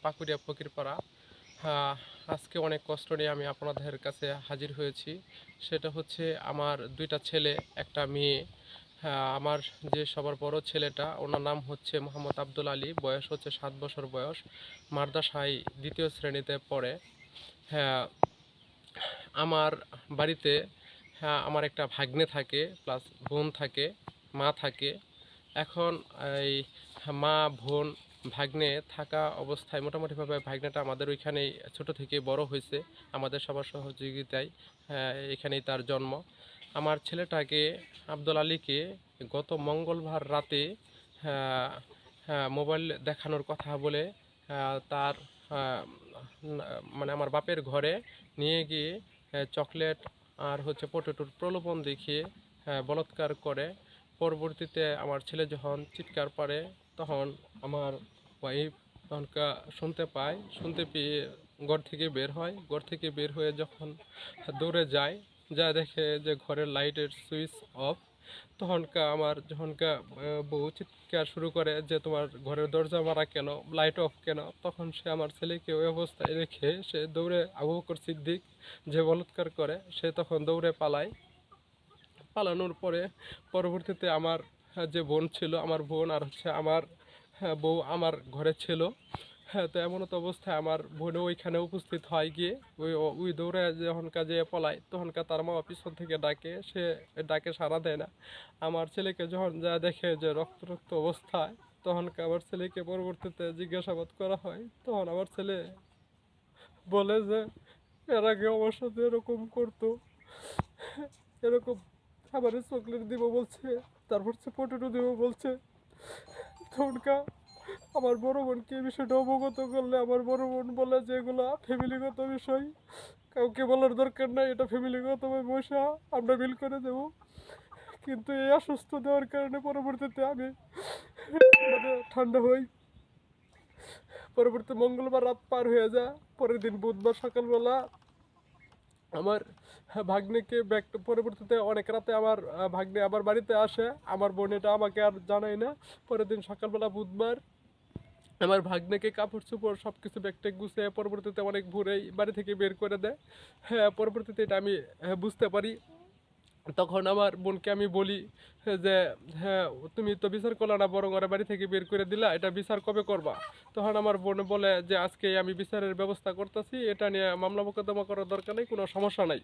পাকুড়িয়া ফকিরপাড়া। আজকে অনেক কষ্ট নিয়ে আমি আপনাদের কাছে হাজির হয়েছি। সেটা হচ্ছে আমার দুইটা ছেলে, একটা মেয়ে। আমার যে সবার বড় ছেলেটা, ওনার নাম হচ্ছে মোহাম্মদ আব্দুল আলী, বয়স হচ্ছে 7 বছর বয়স, মাদ্রাসায় 2য় শ্রেণীতে পড়ে। হ্যাঁ, আমার বাড়িতে আমার একটা ভাগ্নে থাকে, প্লাস বোন থাকে, মা থাকে। এখন এই মা, বোন, ভাগ্নে থাকা অবস্থায় মোটামুটিভাবে ভাগ্নেটা আমাদের ওইখানেই ছোট থেকে বড় হয়েছে, আমাদের সবার সহযোগিতায়। এখানেই তার জন্ম। আমার ছেলেটাকে, আব্দুল আলীকে, গত মঙ্গলবার রাতে মোবাইল দেখানোর কথা বলে তার মানে আমার বাপের ঘরে নিয়ে গিয়ে চকলেট আর হচ্ছে পটেটোর প্রলোভন দেখিয়ে বলাৎকার করে। পরবর্তীতে আমার ছেলে যখন চিৎকার পারে, তখন আমার ওয়াইফ তখনকা শুনতে পেয়ে ঘর থেকে বের হয়। ঘর থেকে বের হয়ে যখন দৌড়ে যায়, যা দেখে যে ঘরের লাইটের সুইচ অফ। যখনকা বউ চিৎকার শুরু করে যে তোমার ঘরের দরজা মারা কেন, লাইট অফ কেন, তখন সে আমার ছেলেকে ওই অবস্থায় রেখে সে দৌড়ে, আবু বকর সিদ্দিক যে বলাৎকার করে, সে তখন দৌড়ে পালায়। পালানোর পরে পরবর্তীতে আমার যে বোন ছিল, আমার বোন আর হচ্ছে আমার বউ আমার ঘরে ছিল। তো এমনত অবস্থায় আমার বোনও ওইখানে উপস্থিত হয় গিয়ে, ওই ওই দৌড়ে যখন কাজে পলায়, তখনকার তার মা পিছন থেকে ডাকে, সে ডাকে সাড়া দেয় না। আমার ছেলেকে যখন যা দেখে যে রক্ত রক্ত অবস্থায়, তখনকার আমার ছেলেকে পরবর্তীতে জিজ্ঞাসাবাদ করা হয়। তখন আমার ছেলে বলে যে এর আগে আমার সাথে এরকম করতো, এরকম খাবারের চকলেট দিব বলছে, তারপর সে পটেটো দিব বলছে। তখনকার আমার বড় বোনকে এই বিষয়টা অবগত করলে, আমার বড় বোন বলে যে এগুলো ফ্যামিলিগত বিষয়, কাউকে বলার দরকার নাই, এটা ফ্যামিলিগতভাবে বসা আমরা মিল করে দেবো। কিন্তু এই অসুস্থ দেওয়ার কারণে পরবর্তীতে আমি ঠান্ডা হই। পরবর্তী মঙ্গলবার রাত পার হয়ে যায়, পরের দিন বুধবার সকালবেলা আমার ভাগ্নেকে পরবর্তীতে অনেক রাতে আমার ভাগ্নে আবার বাড়িতে আসে। আমার বোন এটা আমাকে আর জানায় না। পরের দিন সকালবেলা বুধবার আমার ভাগ্নেকে কাপড় চোপড় সব কিছু ব্যাগ ট্যাগ গুছিয়ে পরবর্তীতে অনেক ভোরেই বাড়ি থেকে বের করে দেয়। পরবর্তীতে এটা আমি বুঝতে পারি। তখন আমার বোনকে আমি বলি যে হ্যাঁ, তুমি তো বিচার করলা না, বরং ওরা বাড়ি থেকে বের করে দিলা, এটা বিচার কবে করবা? তখন আমার বোন বলে যে আজকে আমি বিচারের ব্যবস্থা করতেছি, এটা নিয়ে মামলা মোকদ্দমা করার দরকার নেই, কোনো সমস্যা নাই।